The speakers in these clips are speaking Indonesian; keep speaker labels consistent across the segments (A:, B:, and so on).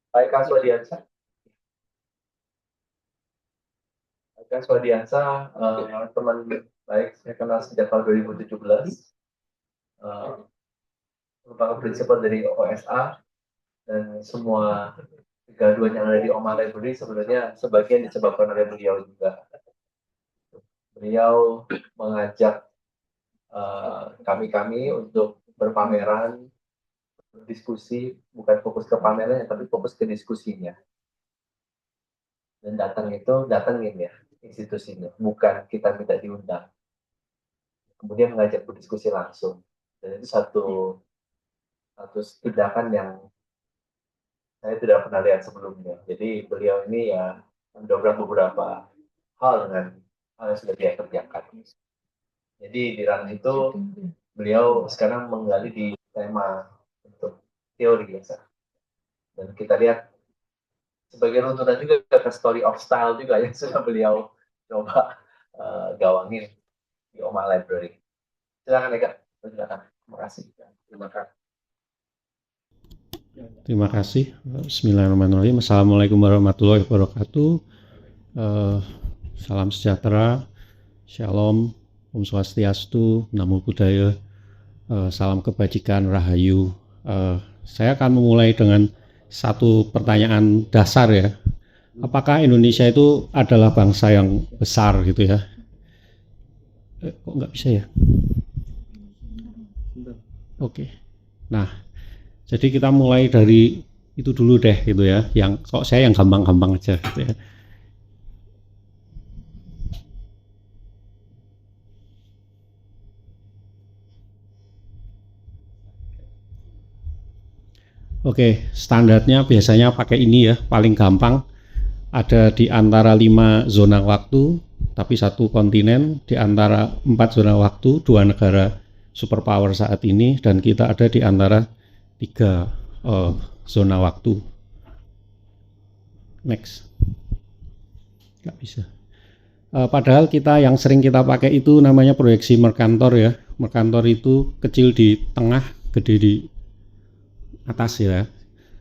A: Baik Kak Swadiansa. Kak Swadiansa, teman baik saya kenal sejak tahun 2017. Eh, merupakan prinsipal dari OSA dan semua kegaduhan yang ada di Oma Library sebenarnya sebagian disebabkan oleh beliau juga. Beliau mengajak kami-kami untuk berpameran, berdiskusi, bukan fokus ke pamerannya, tapi fokus ke diskusinya. Dan datangin ya institusinya, bukan kita minta diundang. Kemudian mengajak berdiskusi langsung. Dan itu satu tindakan yang saya tidak pernah lihat sebelumnya. Jadi beliau ini ya mendobrak beberapa hal dengan hal yang sudah dia kerjakan. Jadi di ranah itu beliau sekarang menggali di tema untuk teori biasa. Dan kita lihat sebagai runtutan juga ke story of style juga yang sudah beliau coba gawangin di Oma Library. Silakan ya Kak. Silakan. Terima kasih. Terima kasih.
B: Terima kasih. Bismillahirrahmanirrahim. Assalamualaikum warahmatullahi wabarakatuh. Salam sejahtera, Shalom, Om Swastiastu, Namo Buddhaya, salam kebajikan, Rahayu. Saya akan memulai dengan satu pertanyaan dasar ya. Apakah Indonesia itu adalah bangsa yang besar gitu ya? Kok nggak bisa ya? Oke. Nah, jadi kita mulai dari itu dulu deh gitu ya. Yang kok saya yang gampang-gampang aja gitu ya. Oke, standarnya biasanya pakai ini ya, paling gampang ada di antara 5 zona waktu, tapi satu kontinen, di antara 4 zona waktu, 2 negara superpower saat ini, dan kita ada di antara 3 zona waktu. Next. Nggak bisa. Padahal kita yang sering kita pakai itu namanya proyeksi Mercator ya. Mercator itu kecil di tengah, gede di atas ya.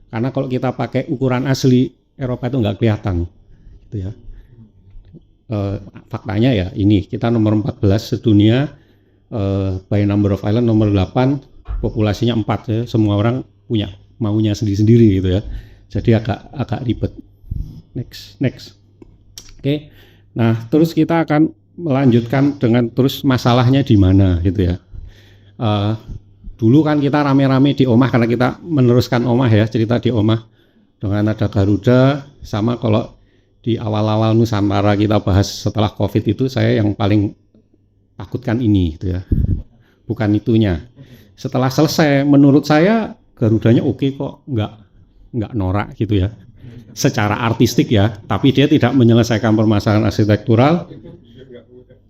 B: Karena kalau kita pakai ukuran asli Eropa itu nggak kelihatan gitu ya. Faktanya ya ini kita nomor 14 sedunia, by number of island nomor 8, populasinya 4 ya. Semua orang punya maunya sendiri-sendiri gitu ya. Jadi agak ribet. Next. Oke. Nah, terus kita akan melanjutkan dengan terus masalahnya di mana gitu ya. Dulu kan kita rame-rame di Omah karena kita meneruskan Omah ya, cerita di Omah dengan ada Garuda, sama kalau di awal-awal Nusantara kita bahas setelah COVID itu saya yang paling takutkan ini gitu ya, bukan itunya. Setelah selesai menurut saya Garudanya oke kok, nggak norak gitu ya, secara artistik ya, tapi dia tidak menyelesaikan permasalahan arsitektural.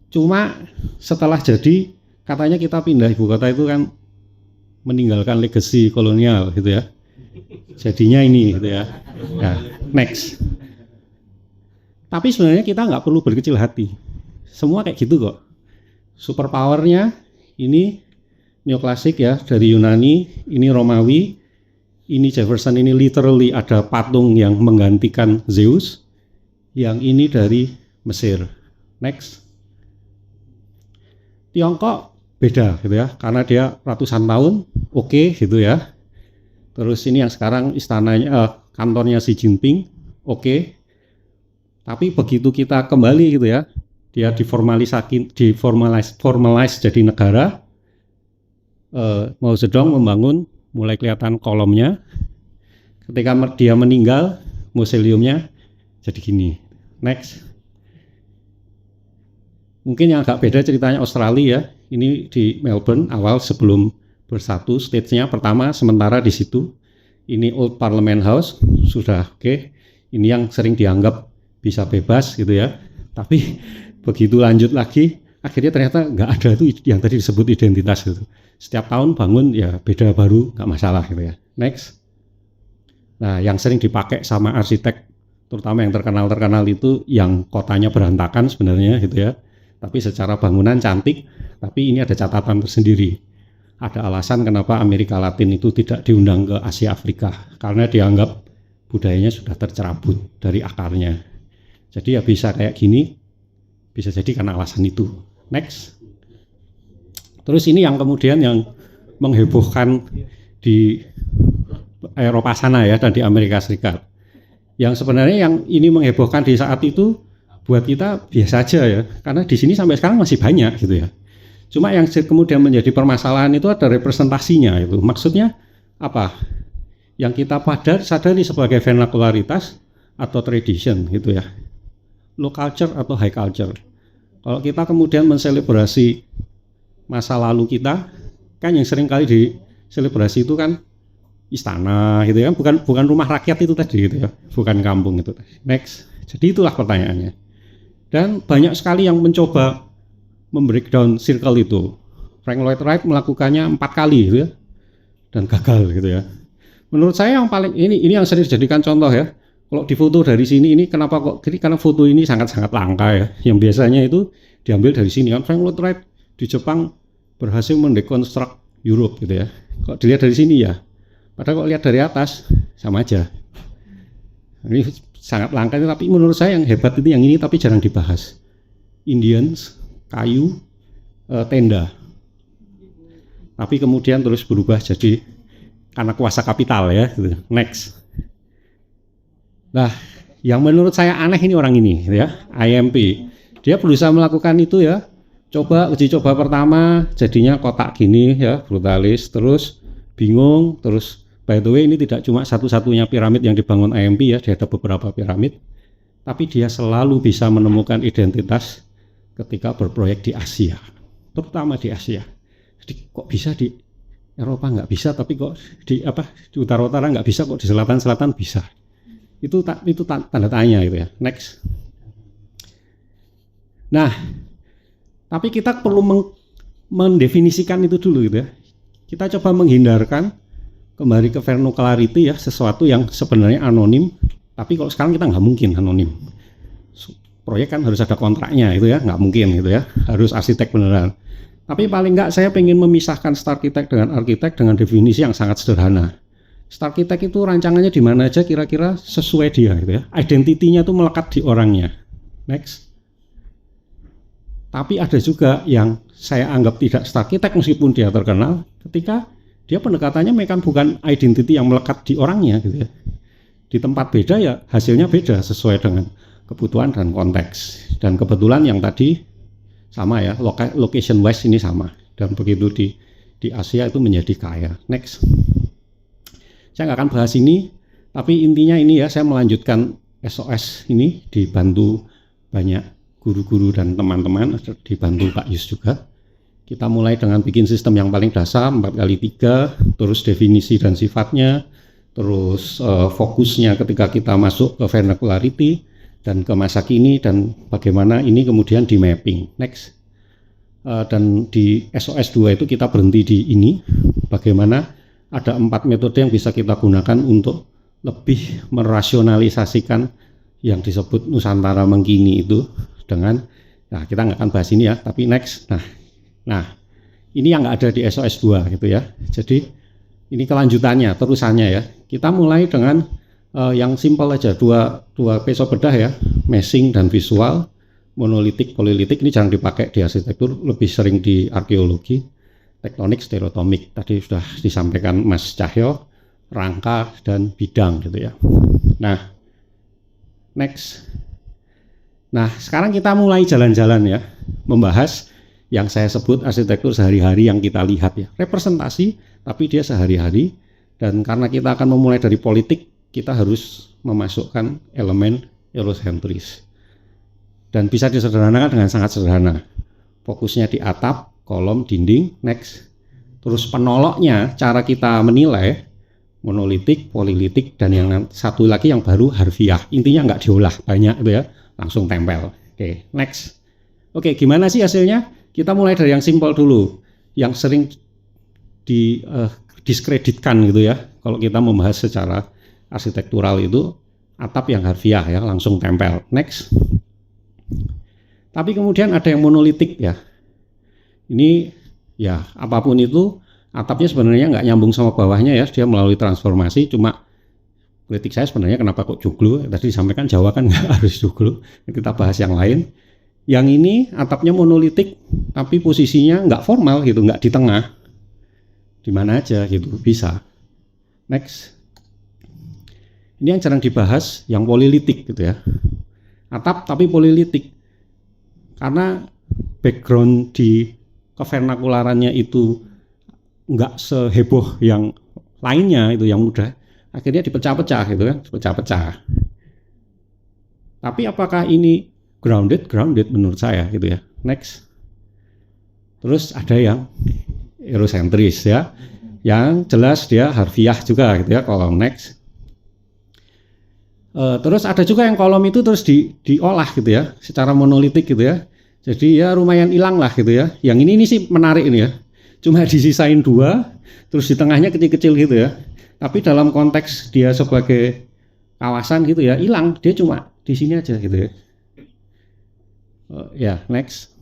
B: Cuma setelah jadi katanya kita pindah ibu kota itu kan meninggalkan legacy kolonial gitu ya. Jadinya ini gitu ya. Ya, next. Tapi sebenarnya kita nggak perlu berkecil hati. Semua kayak gitu kok. Superpowernya ini neoklasik ya, dari Yunani, ini Romawi, ini Jefferson, ini literally ada patung yang menggantikan Zeus. Yang ini dari Mesir. Next. Tiongkok beda gitu ya, karena dia ratusan tahun oke gitu ya. Terus ini yang sekarang istananya, kantornya Xi Jinping oke. Tapi begitu kita kembali gitu ya, dia diformalize jadi negara. Mao Zedong membangun, mulai kelihatan kolomnya. Ketika dia meninggal, museumnya jadi gini. Next. Mungkin yang agak beda ceritanya Australia ya. Ini di Melbourne awal sebelum bersatu, stage-nya pertama sementara di situ. Ini Old Parliament House, sudah oke. Ini yang sering dianggap bisa bebas gitu ya. Tapi begitu lanjut lagi, akhirnya ternyata nggak ada tuh yang tadi disebut identitas gitu. Setiap tahun bangun ya beda baru, nggak masalah gitu ya. Next. Nah, yang sering dipakai sama arsitek, terutama yang terkenal itu yang kotanya berantakan sebenarnya gitu ya. Tapi secara bangunan cantik, tapi ini ada catatan tersendiri. Ada alasan kenapa Amerika Latin itu tidak diundang ke Asia Afrika, karena dianggap budayanya sudah tercerabut dari akarnya. Jadi ya bisa kayak gini, bisa jadi karena alasan itu. Next. Terus ini yang kemudian yang menghebohkan di Eropa sana ya, dan di Amerika Serikat. Yang sebenarnya yang ini menghebohkan di saat itu buat kita biasa aja ya, karena di sini sampai sekarang masih banyak gitu ya. Cuma yang kemudian menjadi permasalahan itu ada representasinya itu. Maksudnya apa? Yang kita sadari sebagai vernakularitas atau tradition gitu ya. Low culture atau high culture. Kalau kita kemudian menselebrasi masa lalu kita, kan yang sering kali diselebrasi itu kan istana gitu ya, bukan rumah rakyat itu tadi gitu ya, bukan kampung itu tadi. Next. Jadi itulah pertanyaannya. Dan banyak sekali yang mencoba membreakdown circle itu. Frank Lloyd Wright melakukannya 4 kali gitu ya, dan gagal gitu ya. Menurut saya yang paling ini yang sering dijadikan contoh ya. Kalau difoto dari sini ini kenapa kok? Karena foto ini sangat-sangat langka ya. Yang biasanya itu diambil dari sini kan. Frank Lloyd Wright di Jepang berhasil mendekonstruk Europe gitu ya. Kalau dilihat dari sini ya, padahal kalau lihat dari atas sama aja. Ini sangat langka, tapi menurut saya yang hebat itu yang ini, tapi jarang dibahas. Indians, kayu, tenda. Tapi kemudian terus berubah jadi karena kuasa kapital ya. Gitu. Next. Nah, yang menurut saya aneh ini orang ini ya, IMP. Dia berusaha melakukan itu ya. Uji coba pertama jadinya kotak gini ya, brutalis, terus bingung, terus by the way ini tidak cuma satu-satunya piramid yang dibangun IMP ya, dia ada beberapa piramid. Tapi dia selalu bisa menemukan identitas ketika berproyek di Asia, terutama di Asia. Jadi kok bisa di Eropa nggak bisa, tapi kok di utara-utara nggak bisa, kok di selatan-selatan bisa. Itu tanda tanya gitu ya. Next. Nah, tapi kita perlu mendefinisikan itu dulu gitu ya. Kita coba menghindarkan kembali ke vernacularity ya, sesuatu yang sebenarnya anonim. Tapi kalau sekarang kita nggak mungkin anonim. Proyek kan harus ada kontraknya itu ya, nggak mungkin gitu ya. Harus arsitek beneran. Tapi paling nggak saya pengen memisahkan Starchitect dengan arsitek dengan definisi yang sangat sederhana. Starchitect itu rancangannya di mana aja kira-kira sesuai dia gitu ya. Identitinya itu melekat di orangnya. Next. Tapi ada juga yang saya anggap tidak Starchitect meskipun dia terkenal, ketika dia pendekatannya bukan identity yang melekat di orangnya gitu ya. Di tempat beda ya hasilnya beda sesuai dengan kebutuhan dan konteks. Dan kebetulan yang tadi sama ya, location wise ini sama. Dan begitu di Asia itu menjadi kaya. Next. Saya nggak akan bahas ini, tapi intinya ini ya, saya melanjutkan SOS ini dibantu banyak guru-guru dan teman-teman, dibantu Pak Yus juga. Kita mulai dengan bikin sistem yang paling dasar 4x3, terus definisi dan sifatnya, terus fokusnya ketika kita masuk ke vernacularity dan ke masa kini, dan bagaimana ini kemudian di mapping. Next. Dan di SOS 2 itu kita berhenti di ini, bagaimana ada 4 metode yang bisa kita gunakan untuk lebih merasionalisasikan yang disebut Nusantara Mengkini itu dengan, nah kita nggak akan bahas ini ya, tapi next. Nah ini yang nggak ada di SOS 2 gitu ya. Jadi ini kelanjutannya, terusannya ya. Kita mulai dengan yang simpel aja, dua peso bedah ya, meshing dan visual, monolitik, polilitik. Ini jarang dipakai di arsitektur, lebih sering di arkeologi. Tektonik, stereotomik, tadi sudah disampaikan Mas Cahyo, rangka dan bidang gitu ya. Nah, next. Nah, sekarang kita mulai jalan-jalan ya, membahas yang saya sebut arsitektur sehari-hari yang kita lihat ya. Representasi, tapi dia sehari-hari. Dan karena kita akan memulai dari politik, kita harus memasukkan elemen Eurocentris. Dan bisa disederhanakan dengan sangat sederhana. Fokusnya di atap, kolom, dinding. Next. Terus penoloknya, cara kita menilai monolitik, polilitik, dan yang satu lagi yang baru harfiah. Intinya nggak diolah banyak itu ya, langsung tempel. Oke, next. Oke, gimana sih hasilnya? Kita mulai dari yang simpel dulu, yang sering diskreditkan gitu ya. Kalau kita membahas secara arsitektural itu atap yang harfiah ya, langsung tempel. Next. Tapi kemudian ada yang monolitik ya. Ini ya apapun itu atapnya sebenarnya nggak nyambung sama bawahnya ya, dia melalui transformasi, cuma kritik saya sebenarnya kenapa kok joglo, tadi disampaikan Jawa kan nggak harus joglo, kita bahas yang lain. Yang ini atapnya monolitik tapi posisinya nggak formal gitu, nggak di tengah, di mana aja gitu bisa. Next. Ini yang jarang dibahas, yang polilitik gitu ya, atap tapi polilitik, karena background di kevernakularannya itu nggak seheboh yang lainnya itu yang mudah, akhirnya dipecah-pecah gitu kan, dipecah-pecah. Tapi apakah ini grounded menurut saya gitu ya. Next. Terus ada yang eurosentris ya, yang jelas dia harfiah juga gitu ya, kolom. Next. Terus ada juga yang kolom itu terus diolah gitu ya, secara monolitik gitu ya. Jadi ya lumayan hilang lah gitu ya. Yang ini sih menarik ini ya, cuma disisain 2, terus di tengahnya kecil-kecil gitu ya. Tapi dalam konteks dia sebagai kawasan gitu ya, hilang, dia cuma di sini aja gitu ya. Ya, next.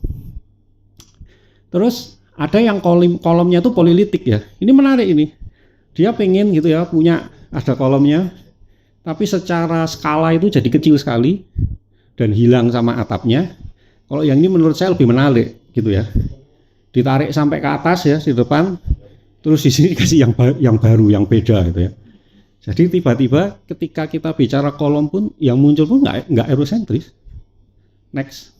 B: Terus ada yang kolomnya tuh polilitik ya. Ini menarik ini. Dia pengen gitu ya punya ada kolomnya, tapi secara skala itu jadi kecil sekali dan hilang sama atapnya. Kalau yang ini menurut saya lebih menarik gitu ya. Ditarik sampai ke atas ya di depan. Terus di sini dikasih yang baru, yang beda gitu ya. Jadi tiba-tiba ketika kita bicara kolom pun yang muncul pun nggak eurosentris. Next.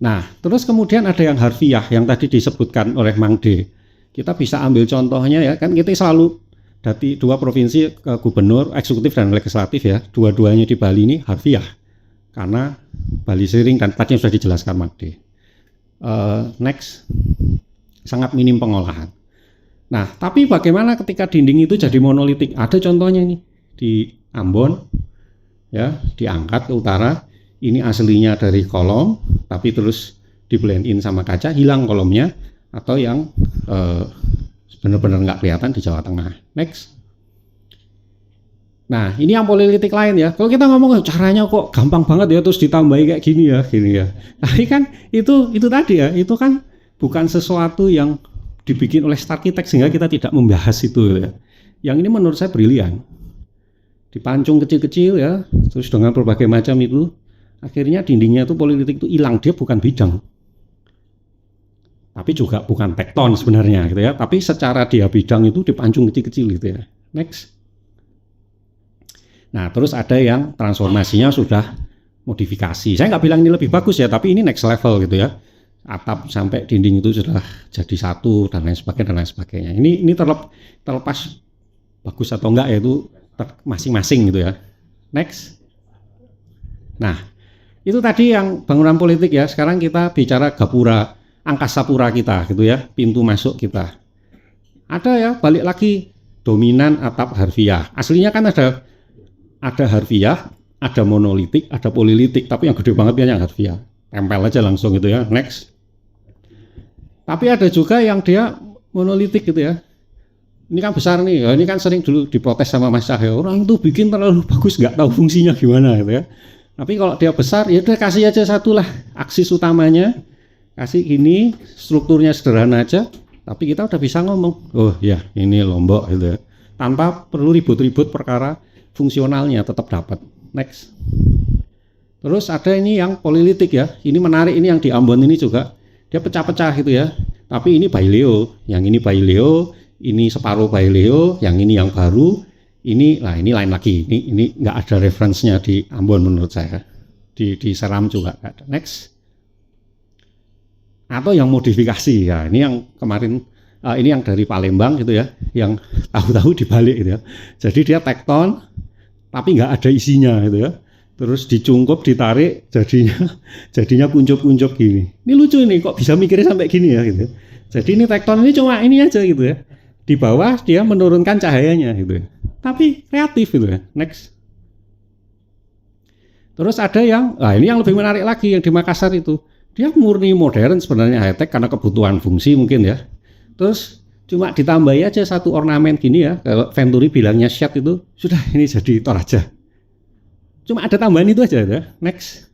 B: Nah, terus kemudian ada yang harfiah yang tadi disebutkan oleh Mang D. Kita bisa ambil contohnya ya, kan kita selalu dari 2 provinsi ke gubernur, eksekutif dan legislatif ya. Dua-duanya di Bali ini harfiah. Karena Bali Sering dan tadi sudah dijelaskan Mang D. Next. Sangat minim pengolahan. Nah, tapi bagaimana ketika dinding itu jadi monolitik? Ada contohnya nih di Ambon, ya, diangkat ke utara. Ini aslinya dari kolom, tapi terus di blend in sama kaca, hilang kolomnya, atau yang benar-benar nggak kelihatan di Jawa Tengah. Next. Nah, ini yang polilitik lain ya. Kalau kita ngomong caranya kok gampang banget ya, terus ditambahi kayak gini ya. Tapi kan itu tadi ya, itu kan bukan sesuatu yang dibikin oleh arsitek sehingga kita tidak membahas itu ya. Yang ini menurut saya brilian. Dipancung kecil-kecil ya, terus dengan berbagai macam itu, akhirnya dindingnya itu polilitik itu hilang, dia bukan bidang. Tapi juga bukan tekton sebenarnya gitu ya, tapi secara dia bidang itu dipancung kecil-kecil gitu ya. Next. Nah, terus ada yang transformasinya sudah modifikasi. Saya nggak bilang ini lebih bagus ya, tapi ini next level gitu ya. Atap sampai dinding itu sudah jadi satu dan lain sebagainya. Ini terlepas bagus atau enggak ya itu masing-masing gitu ya. Next. Nah, itu tadi yang bangunan politik ya. Sekarang kita bicara gapura, angkasa pura kita gitu ya, pintu masuk kita. Ada ya, balik lagi dominan atap harfiah. Aslinya kan ada harfiah, ada monolitik, ada polilitik, tapi yang gede banget yang harfiah. Tempel aja langsung gitu ya. Next. Tapi ada juga yang dia monolitik gitu ya. Ini kan besar nih, ya, ini kan sering dulu diprotes sama Mas Cahyo. Orang itu bikin terlalu bagus, nggak tahu fungsinya gimana gitu ya. Tapi kalau dia besar, ya udah kasih aja satu lah aksis utamanya, kasih gini, strukturnya sederhana aja. Tapi kita udah bisa ngomong, oh ya ini Lombok gitu ya. Tanpa perlu ribut-ribut perkara fungsionalnya tetap dapat. Next. Terus ada ini yang polilitik ya. Ini menarik, ini yang di Ambon ini juga. Dia pecah-pecah gitu ya. Tapi ini Baileo, yang ini Baileo, ini separuh Baileo, yang ini yang baru. Ini lain lagi. Ini nggak ada referensinya di Ambon menurut saya. Di Seram juga nggak ada. Next. Atau yang modifikasi ya. Ini yang kemarin ini yang dari Palembang gitu ya. Yang tahu-tahu dibalik gitu ya. Jadi dia tekton tapi nggak ada isinya gitu ya. Terus dicungkup, ditarik, jadinya kuncup-kuncup gini. Ini lucu ini, kok bisa mikirnya sampai gini ya gitu. Jadi ini tekton ini cuma ini aja gitu ya. Di bawah dia menurunkan cahayanya gitu. Tapi kreatif gitu ya. Next. Terus ada yang, ini yang lebih menarik lagi yang di Makassar itu. Dia murni modern sebenarnya high-tech karena kebutuhan fungsi mungkin ya. Terus cuma ditambahi aja satu ornamen gini ya. Kalau Venturi bilangnya shade itu, sudah ini jadi Toraja. Cuma ada tambahan itu aja ya. Next.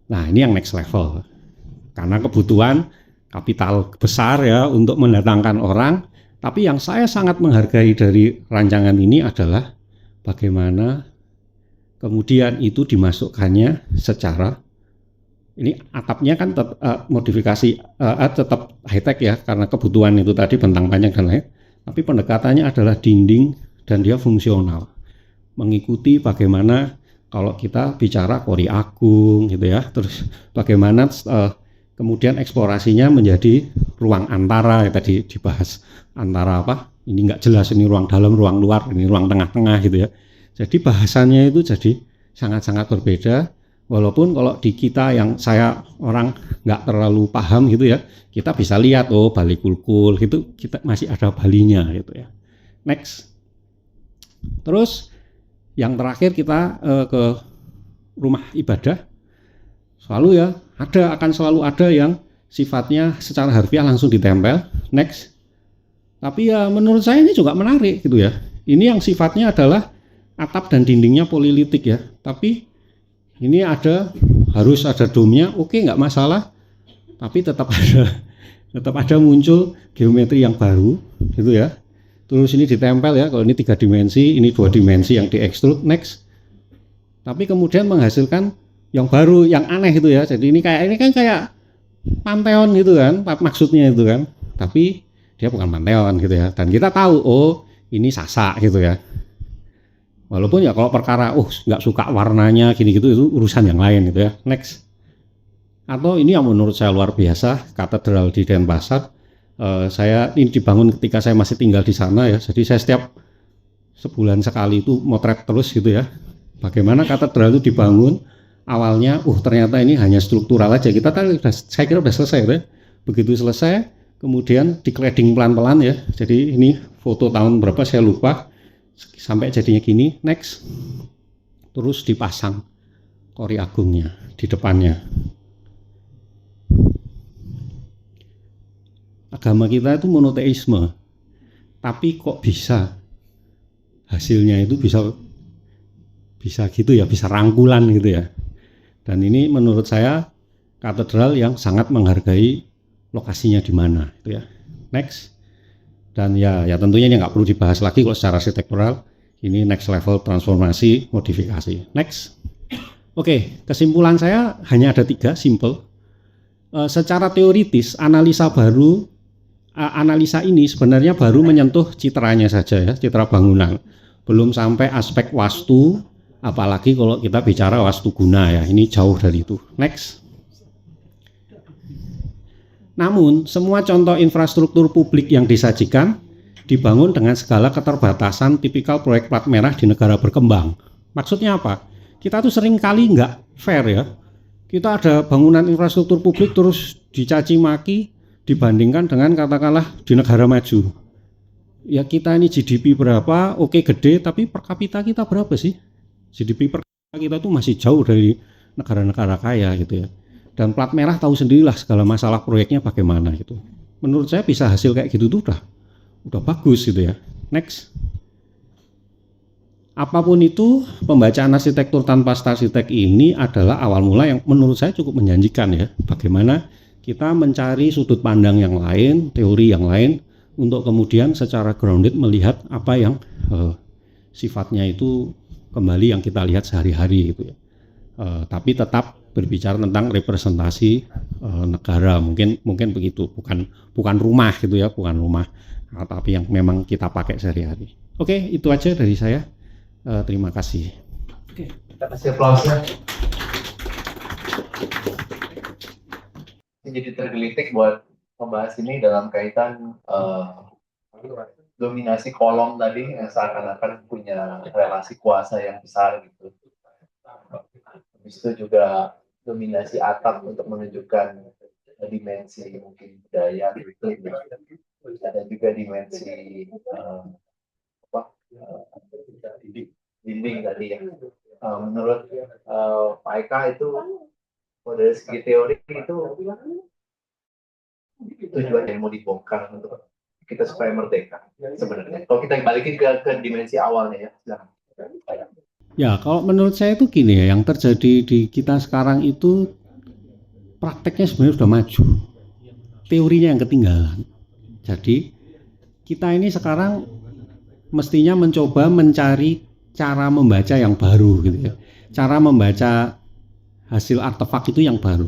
B: Nah, ini yang next level. Karena kebutuhan kapital besar ya untuk mendatangkan orang, Tapi yang saya sangat menghargai dari rancangan ini adalah bagaimana kemudian itu dimasukkannya secara, ini atapnya kan modifikasi tetap high tech ya, karena kebutuhan itu tadi, bentang panjang dan lain, tapi pendekatannya adalah dinding dan dia fungsional, mengikuti bagaimana kalau kita bicara Kori Agung gitu ya, terus bagaimana kemudian eksplorasinya menjadi ruang antara yang tadi dibahas, antara apa, ini nggak jelas, ini ruang dalam, ruang luar, ini ruang tengah-tengah gitu ya. Jadi bahasannya itu jadi sangat-sangat berbeda, walaupun kalau di kita yang saya orang nggak terlalu paham gitu ya, kita bisa lihat oh Bali Kulkul gitu, kita masih ada Balinya gitu ya. Next. Terus yang terakhir kita ke rumah ibadah, selalu ya akan selalu ada yang sifatnya secara harfiah langsung ditempel. Next. Tapi ya menurut saya ini juga menarik gitu ya. Ini yang sifatnya adalah atap dan dindingnya polilitik ya, tapi ini harus ada domnya, oke, nggak masalah, tapi tetap ada muncul geometri yang baru gitu ya. Terus ini ditempel ya, kalau ini 3 dimensi, ini 2 dimensi yang diekstrud. Next. Tapi kemudian menghasilkan yang baru, yang aneh gitu ya. Jadi ini kan kayak panteon gitu kan, maksudnya itu kan, tapi dia bukan panteon gitu ya. Dan kita tahu oh ini Sasak gitu ya. Walaupun ya kalau perkara nggak suka warnanya gini-gitu itu urusan yang lain gitu ya. Next. Atau ini yang menurut saya luar biasa, katedral di Denpasar. Saya ini dibangun ketika saya masih tinggal di sana ya. Jadi saya setiap sebulan sekali itu motret terus gitu ya. Bagaimana katedral itu dibangun awalnya, ternyata ini hanya struktural aja. Saya kira udah selesai ya. Begitu selesai, kemudian di-cladding pelan-pelan ya. Jadi ini foto tahun berapa saya lupa. Sampai jadinya gini. Next. Terus dipasang Kori Agungnya di depannya. Agama kita itu monoteisme, tapi kok bisa hasilnya itu bisa gitu ya, bisa rangkulan gitu ya. Dan ini menurut saya katedral yang sangat menghargai lokasinya di mana itu ya. Next. Dan ya tentunya ini nggak perlu dibahas lagi kalau secara arsitektural, ini next level transformasi modifikasi. Next. Oke, kesimpulan saya hanya ada 3, simple. Secara teoritis analisa ini sebenarnya baru menyentuh citranya saja ya, citra bangunan, belum sampai aspek wastu, apalagi kalau kita bicara wastu guna ya, ini jauh dari itu. Next. Namun semua contoh infrastruktur publik yang disajikan dibangun dengan segala keterbatasan tipikal proyek plat merah di negara berkembang. Maksudnya apa? Kita tuh sering kali nggak fair ya. Kita ada bangunan infrastruktur publik terus dicaci maki dibandingkan dengan katakanlah di negara maju. Ya kita ini GDP berapa, oke gede, tapi per kapita kita berapa sih? GDP per kapita kita tuh masih jauh dari negara-negara kaya gitu ya. Dan plat merah tahu sendirilah segala masalah proyeknya bagaimana gitu. Menurut saya bisa hasil kayak gitu tuh udah bagus gitu ya. Next. Apapun itu, pembacaan arsitektur tanpa arsitek ini adalah awal mula yang menurut saya cukup menjanjikan ya. Bagaimana kita mencari sudut pandang yang lain, teori yang lain, untuk kemudian secara grounded melihat apa yang sifatnya itu kembali yang kita lihat sehari-hari gitu ya. Tapi tetap berbicara tentang representasi negara, mungkin begitu, bukan rumah gitu ya, bukan rumah, tapi yang memang kita pakai sehari-hari. Oke, itu aja dari saya. Terima kasih.
A: Oke, kita kasih aplausnya. Jadi tergelitik buat membahas ini dalam kaitan dominasi kolom tadi yang seakan-akan punya relasi kuasa yang besar gitu. Habis itu juga dominasi atap untuk menunjukkan dimensi mungkin budaya gitu, dan juga dimensi dinding tadi ya. Menurut Pak Eka itu dari segi teori itu tujuan yang mau dibongkar untuk kita supaya merdeka sebenarnya. Kalau kita balikin ke dimensi awalnya ya.
B: Ya, kalau menurut saya itu gini ya, yang terjadi di kita sekarang itu prakteknya sebenarnya sudah maju, teorinya yang ketinggalan. Jadi kita ini sekarang mestinya mencoba mencari cara membaca yang baru gitu ya. Cara membaca hasil artefak itu yang baru.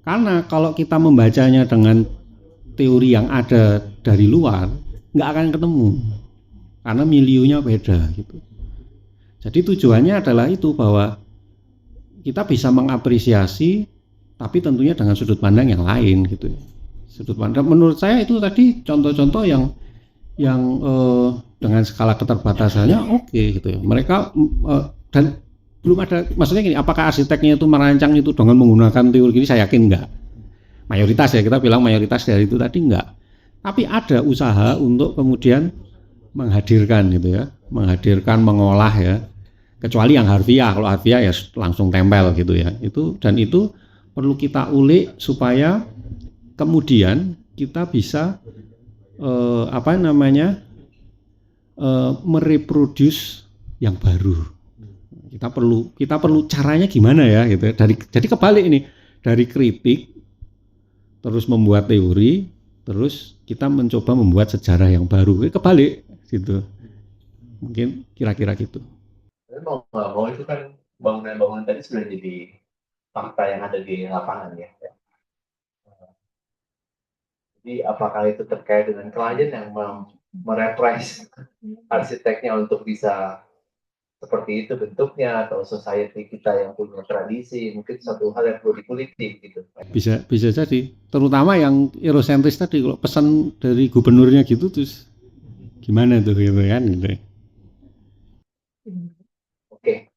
B: Karena kalau kita membacanya dengan teori yang ada dari luar, nggak akan ketemu. Karena milieunya beda gitu. Jadi tujuannya adalah itu, bahwa kita bisa mengapresiasi tapi tentunya dengan sudut pandang yang lain gitu. Sudut pandang menurut saya itu tadi contoh-contoh yang dengan skala keterbatasannya oke gitu ya. Mereka dan belum ada, maksudnya gini, apakah arsiteknya itu merancang itu dengan menggunakan teori gini, saya yakin enggak. Mayoritas ya, kita bilang mayoritas dari itu tadi enggak. Tapi ada usaha untuk kemudian menghadirkan gitu ya, menghadirkan, mengolah ya. Kecuali yang harfiah, kalau harfiah ya langsung tempel gitu ya. Dan itu perlu kita ulik supaya kemudian kita bisa mereproduce yang baru. Kita perlu caranya gimana ya gitu. Jadi kebalik ini, dari kritik terus membuat teori, terus kita mencoba membuat sejarah yang baru. Kebalik gitu. Mungkin kira-kira gitu.
A: Tapi mau nggak mau itu kan bangunan-bangunan tadi sudah jadi fakta yang ada di lapangan ya. Jadi apakah itu terkait dengan klien yang merepres arsiteknya untuk bisa seperti itu bentuknya, atau society kita yang punya tradisi, mungkin satu hal yang perlu dikuliti gitu.
B: Bisa jadi, terutama yang eurosentris tadi, kalau pesan dari gubernurnya gitu terus gimana tuh gitu kan gitu.
A: Oke,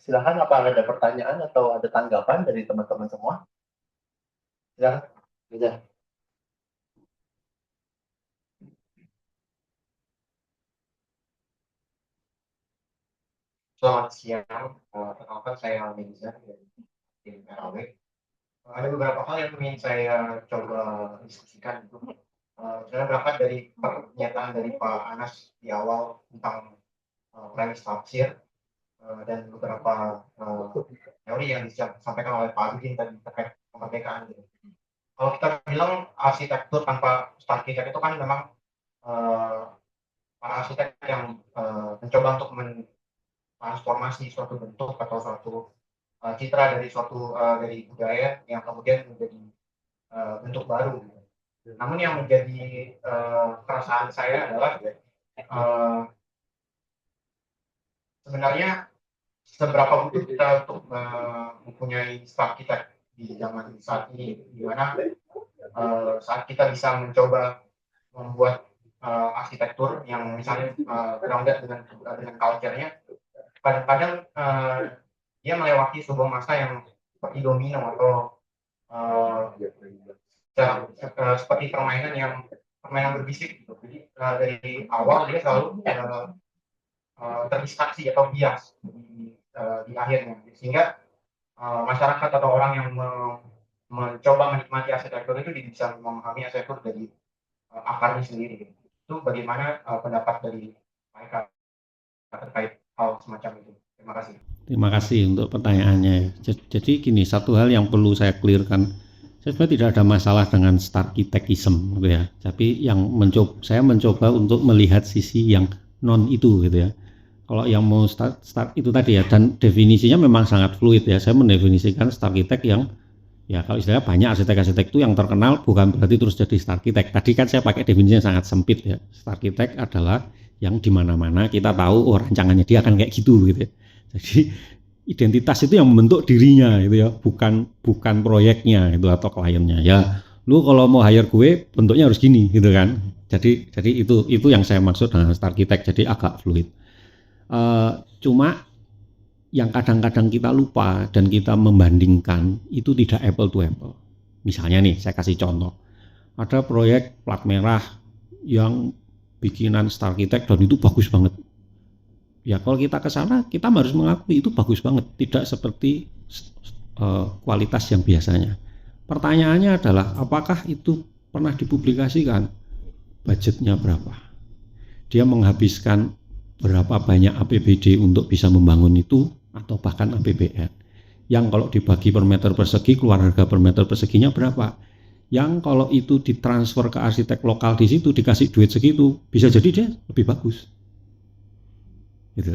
A: silakan, apa ada pertanyaan atau ada tanggapan dari teman-teman semua? Silakan. Bisa.
C: Selamat siang, perkenalkan saya Almenza dari tim RAW. Ada beberapa hal yang ingin saya coba diskusikan. Saya berangkat dari pernyataan dari Pak Anas di awal tentang premis tafsir dan beberapa teori yang disampaikan oleh Pak Abidin tadi terkait kemerdekaan. Kalau kita bilang arsitektur tanpa arsitek itu kan memang para arsitek yang mencoba untuk transformasi suatu bentuk atau suatu citra dari suatu dari budaya yang kemudian menjadi bentuk baru. Namun yang menjadi perasaan saya adalah sebenarnya seberapa butuh kita untuk mempunyai arsitek di zaman saat ini, di mana saat kita bisa mencoba membuat arsitektur yang misalnya grounded dengan culture-nya, kadang-kadang dia melewati sebuah masa yang seperti domino atau seperti permainan berbisik gitu. Jadi dari awal dia selalu terdistraksi atau bias di akhirnya, sehingga masyarakat atau orang yang mencoba menikmati arsitektur itu bisa memahami arsitektur dari akarnya sendiri. Itu bagaimana pendapat dari mereka terkait hal semacam itu? Terima kasih.
B: Terima kasih untuk pertanyaannya. Jadi gini, satu hal yang perlu saya clearkan, saya sebenarnya tidak ada masalah dengan starkitekism gitu ya. Tapi saya mencoba untuk melihat sisi yang non itu gitu ya. Kalau yang mau start itu tadi ya, dan definisinya memang sangat fluid ya. Saya mendefinisikan starkitek yang ya, kalau istilahnya banyak arsitek-arsitek itu yang terkenal bukan berarti terus jadi starkitek. Tadi kan saya pakai definisinya sangat sempit ya. Starkitek adalah yang di mana-mana kita tahu rancangannya dia akan kayak gitu ya. Jadi identitas itu yang membentuk dirinya gitu ya, bukan proyeknya itu atau kliennya. Ya, lu kalau mau hire gue bentuknya harus gini gitu kan. Jadi itu yang saya maksud dengan starkitek, jadi agak fluid. Cuma yang kadang-kadang kita lupa dan kita membandingkan itu tidak apple to apple. Misalnya nih, saya kasih contoh. Ada proyek plat merah yang bikinan starkitek dan itu bagus banget. Ya kalau kita ke sana kita harus mengakui itu bagus banget, tidak seperti kualitas yang biasanya. Pertanyaannya adalah apakah itu pernah dipublikasikan? Budgetnya berapa? Dia menghabiskan berapa banyak APBD untuk bisa membangun itu, atau bahkan APBN? Yang kalau dibagi per meter persegi keluar harga per meter perseginya berapa? yang kalau itu ditransfer ke arsitek lokal di situ dikasih duit segitu, bisa jadi dia lebih bagus. Gitu.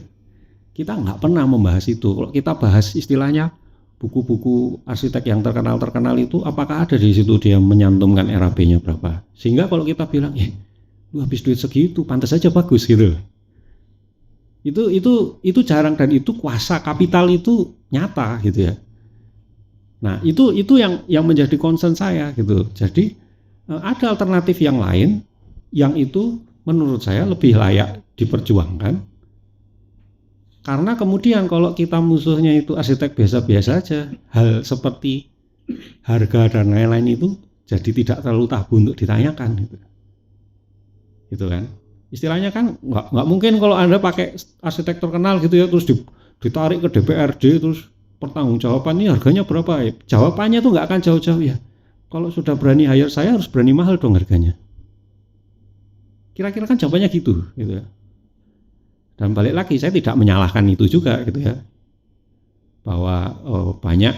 B: Kita nggak pernah membahas itu. Kalau kita bahas istilahnya buku-buku arsitek yang terkenal itu, apakah ada di situ dia menyantumkan RAB-nya berapa? Sehingga kalau kita bilang, lu habis duit segitu, pantas aja bagus gitu. Itu jarang, dan itu kuasa kapital itu nyata gitu ya. Nah, itu yang menjadi concern saya gitu. Jadi ada alternatif yang lain yang itu menurut saya lebih layak diperjuangkan. Karena kemudian kalau kita musuhnya itu arsitek biasa-biasa aja, hal seperti harga dan lain-lain itu jadi tidak terlalu tabu untuk ditanyakan gitu. Gitu kan. Istilahnya kan nggak mungkin kalau Anda pakai arsitek terkenal gitu ya, terus ditarik ke DPRD, terus pertanggungjawaban ini harganya berapa ya? Jawabannya tuh nggak akan jauh-jauh ya. Kalau sudah berani hire saya harus berani mahal dong harganya. Kira-kira kan jawabannya gitu ya. Dan balik lagi, saya tidak menyalahkan itu juga gitu ya. Bahwa banyak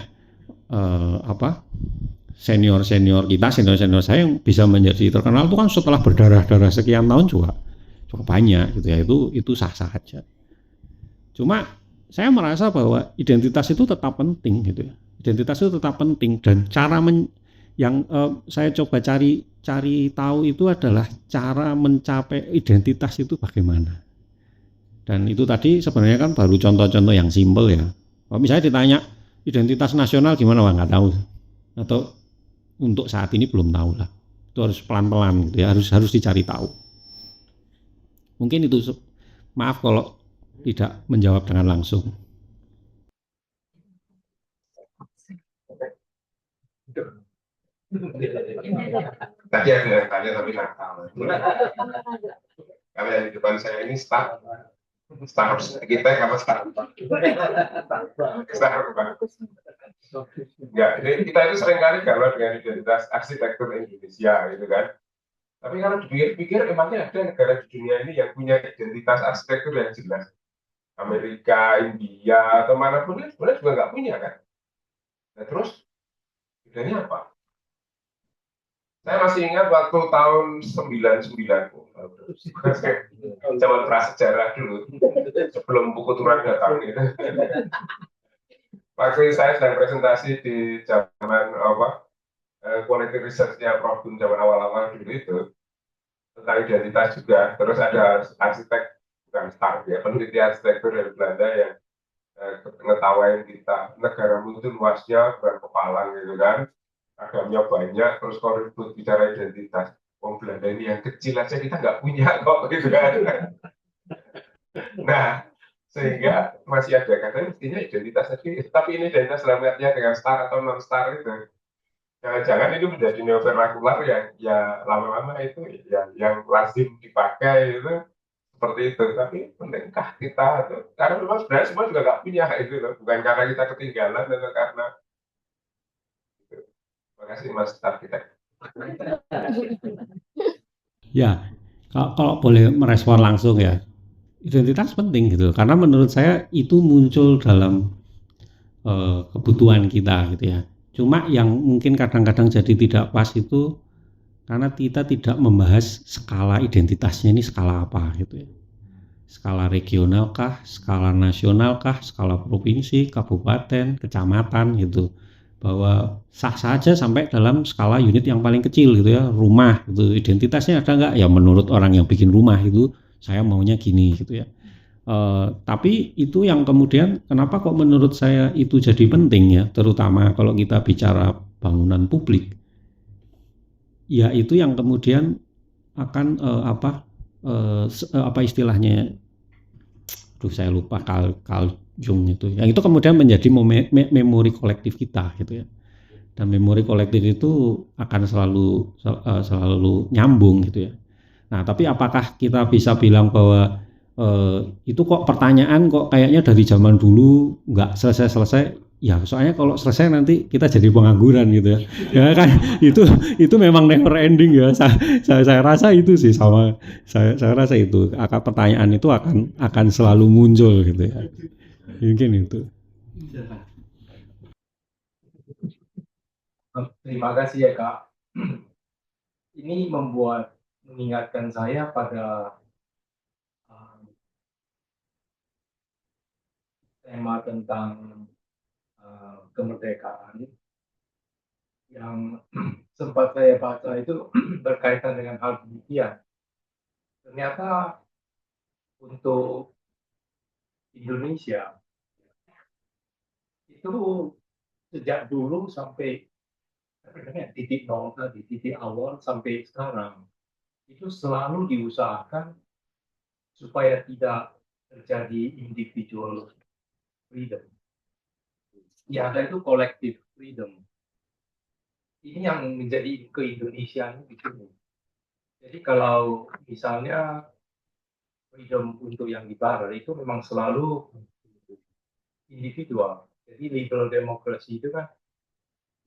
B: senior kita, senior saya yang bisa menjadi terkenal itu kan setelah berdarah-darah sekian tahun juga banyak gitu ya. Itu sah-sah aja. Cuma saya merasa bahwa identitas itu tetap penting gitu ya. Identitas itu tetap penting, dan cara yang saya coba cari tahu itu adalah cara mencapai identitas itu bagaimana. Dan itu tadi sebenarnya kan baru contoh-contoh yang simpel ya. Kalau misalnya ditanya identitas nasional gimana, nggak tahu. Atau untuk saat ini belum tahu lah. Itu harus pelan-pelan gitu ya, harus dicari tahu. Mungkin itu, maaf kalau tidak menjawab dengan langsung.
D: Tadi ada yang tanya tapi nggak tahu. Kalau yang di depan saya ini staff kita apa staff? Ya, kita itu seringkali galau dengan identitas arsitektur Indonesia gitu kan. Tapi kalau dipikir emangnya ada negara di dunia ini yang punya identitas arsitektur yang jelas? Amerika, India, atau manapun sebenarnya juga nggak punya kan. Nah terus bedanya apa? Saya masih ingat waktu tahun 99, zaman prasejarah dulu, sebelum buku Turan datang gitu. Waktu saya sedang presentasi di zaman quality research-nya Prof. Gun zaman awal-awal dulu itu, tentang identitas juga. Terus ada arsitek, bukan staff ya, peneliti arsitektur dari Belanda yang ngetawain kita, negaramu itu luasnya bukan kepalang gitu kan, agamnya banyak, terus kalau ribut bicara identitas, wong Belanda ini yang kecil aja kita nggak punya kok gitu kan. Nah, sehingga masih ada katanya mestinya identitas tadi, tapi ini identitas dalam artinya dengan star atau non star itu. Jangan-jangan itu menjadi neovernakular yang ya lama-lama itu ya yang lazim dipakai itu seperti itu. Tapi pentingkah kita itu? Karena memang sebenarnya semua juga nggak punya itu loh, bukan karena kita ketinggalan atau karena itu. Terima kasih Mas Arsitek.
B: Ya, kalau boleh merespon langsung ya, identitas penting gitu, karena menurut saya itu muncul dalam kebutuhan kita gitu ya. Cuma yang mungkin kadang-kadang jadi tidak pas itu karena kita tidak membahas skala identitasnya ini skala apa gitu ya. Skala regional kah, skala nasional kah, skala provinsi, kabupaten, kecamatan gitu. Bahwa sah saja sampai dalam skala unit yang paling kecil gitu ya, rumah gitu. Identitasnya ada nggak? Ya menurut orang yang bikin rumah itu saya maunya gini gitu ya. Tapi itu yang kemudian kenapa kok menurut saya itu jadi penting ya, terutama kalau kita bicara bangunan publik. Ya itu yang kemudian akan apa istilahnya, saya lupa, Carl Jung itu. Yang itu kemudian menjadi memori kolektif kita gitu ya. Dan memori kolektif itu akan selalu nyambung gitu ya. Nah, tapi apakah kita bisa bilang bahwa itu kok pertanyaan kok kayaknya dari zaman dulu nggak selesai? Ya, soalnya kalau selesai nanti kita jadi pengangguran gitu ya. Ya kan itu memang never ending ya. Saya rasa itu sih, sama saya rasa itu pertanyaan itu akan selalu muncul gitu ya. Mungkin itu.
A: Terima kasih ya Kak.
E: ini mengingatkan saya pada tema tentang kemerdekaan yang sempat saya baca itu berkaitan dengan hal demikian. Ternyata untuk Indonesia itu sejak dulu sampai titik nol tadi, titik awal sampai sekarang itu selalu diusahakan supaya tidak terjadi individual freedom. Yang ada itu collective freedom. Ini yang menjadi keindonesiaan di sini. Jadi kalau misalnya freedom untuk yang di barat itu memang selalu individual. Jadi liberal democracy itu kan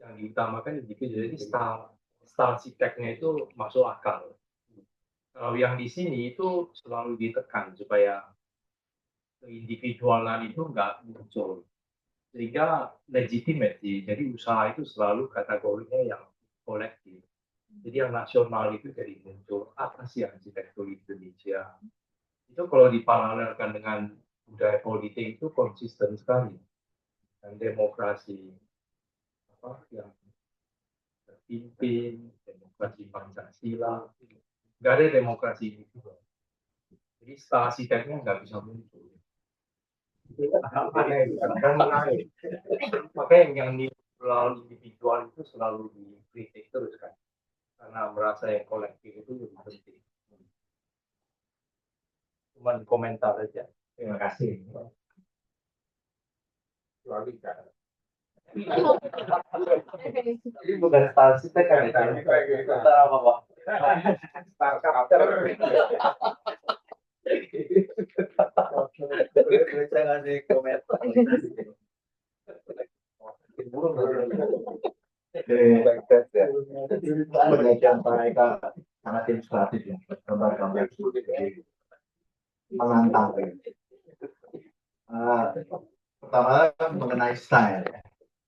E: yang diutamakan individu. Jadi style siteknya itu masuk akal. Kalau yang di sini itu selalu ditekan supaya keindividualan itu nggak muncul. Sehingga legitimate sih. Jadi usaha itu selalu kategorinya yang kolektif. Jadi yang nasional itu jadi muncul. Apa sih arsitektur Indonesia? Itu kalau diparalelkan dengan budaya politik itu konsisten sekali. Dan demokrasi apa yang terpimpin, demokrasi Pancasila, nggak ada demokrasi itu. Jadi arsiteknya nggak bisa muncul. Makanya yang liberal individual itu selalu dikritik terus kan, karena merasa yang kolektif itu lebih penting. Cuman komentar aja.
A: Terima kasih. Ini bukan style sitek kan? Kita apa Pak? Saya ngasih komentar. Penelitian mereka sangat inspiratif ya, gambar-gambar menantang. Pertama mengenai style ya.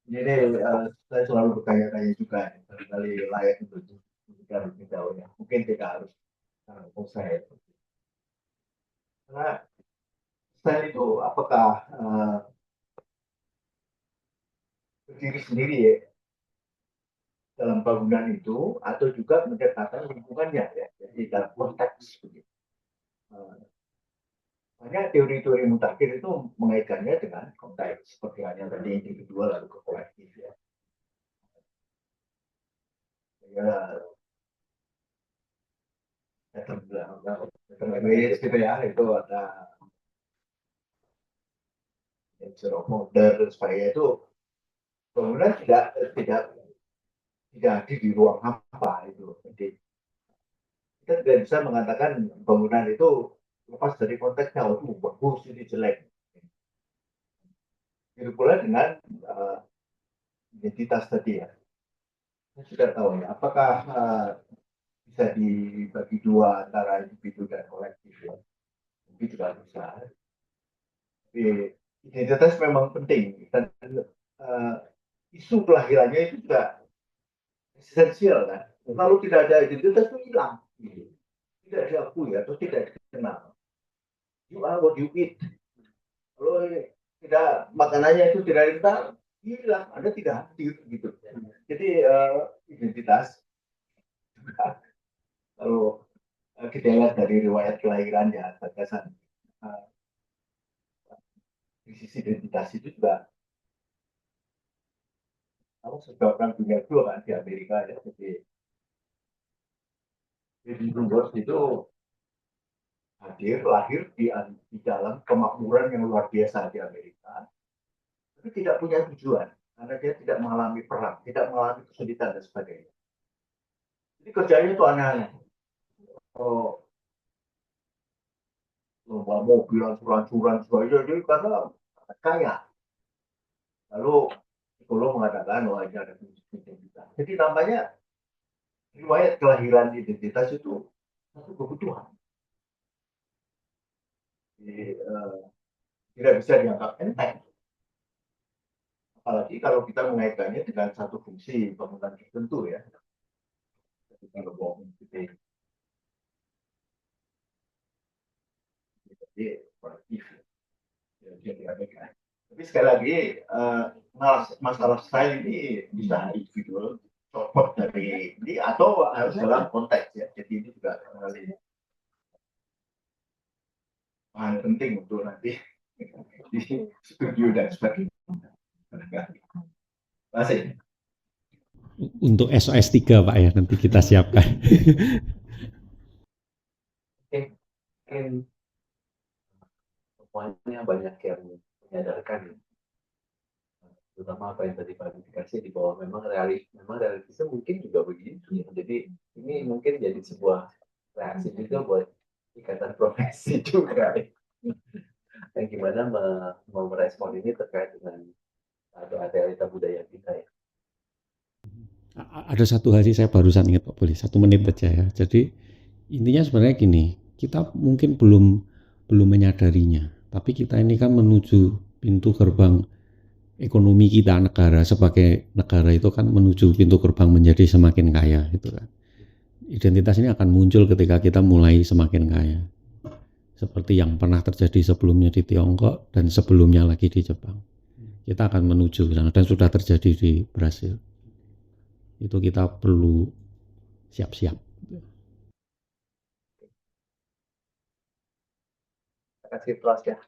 A: Jadi saya selalu bertanya-tanya juga, kali layak untuk jauh ya. Mungkin tidak harus saya. Karena style itu apakah berdiri sendiri ya dalam bangunan itu atau juga mendekatkan lingkungannya ya, jadi dalam konteks begitu. Banyak teori-teori mutakhir itu mengaitkannya dengan konteks seperti halnya tadi individual lalu ke kolektif ya. Terlebih gitu ya, itu ada nature of order supaya itu bangunan tidak hadir di ruang hampa itu. Jadi kita tidak bisa mengatakan bangunan itu lepas dari konteksnya, oh itu bagus, ini jelek. Itu pula dengan identitas tadi ya. Saya sudah tahu ya, apakah bisa dibagi dua antara individu dan kolektif ya. Mungkin juga bisa. Tapi identitas memang penting dan isu kelahirannya itu juga esensial kan. Kalau tidak ada identitas itu hilang. Tidak diakui atau tidak dikenal. You are what you eat. Kalau tidak makanannya itu tidak dikenal, hilang. Anda tidak hadir gitu. Jadi identitas juga kalau kita lihat dari riwayat kelahirannya, gagasan krisis identitas itu juga sudah perang dunia kedua kan di Amerika ya. Jadi Brewers itu lahir di dalam kemakmuran yang luar biasa di Amerika, tapi tidak punya tujuan karena dia tidak mengalami perang, tidak mengalami kesulitan dan sebagainya. Jadi kerjanya itu aneh-aneh. Oh, lomba mobil, ancuran-ancuran sebagainya, jadi karena kaya. Lalu psikolog mengatakan, oh ini ada identitas. Jadi namanya riwayat kelahiran identitas itu satu kebutuhan. Jadi, tidak bisa dianggap enteng. Apalagi kalau kita mengaitkannya dengan satu fungsi bangunan tertentu ya. kita ngebohong gitu. Jadi kolektif ya, jadi ABK. Tapi sekali lagi masalah style ini bisa individual support dari ini atau harus dalam konteks ya. Jadi ini juga kembali bahan penting untuk nanti di studio dan sebagainya. Masih.
B: Untuk SOS 3 Pak ya, nanti kita siapkan.
A: Mungkin semuanya banyak yang menyadarkan ya. Terutama apa yang tadi klarifikasi di bawah memang realistisnya mungkin juga begitu ya. Jadi ini mungkin jadi sebuah reaksi juga buat ikatan profesi juga. Dan gimana mau merespon ini terkait dengan realita budaya kita ya.
B: Ada satu hal sih saya barusan ingat Pak, boleh 1 menit aja ya. Jadi intinya sebenarnya gini, kita mungkin belum menyadarinya, tapi kita ini kan menuju pintu gerbang ekonomi kita, negara sebagai negara itu kan menuju pintu gerbang menjadi semakin kaya gitu kan. Identitas ini akan muncul ketika kita mulai semakin kaya, seperti yang pernah terjadi sebelumnya di Tiongkok dan sebelumnya lagi di Jepang. Kita akan menuju ke sana dan sudah terjadi di Brasil. Itu kita perlu siap-siap.
A: Terima kasih Pras ya.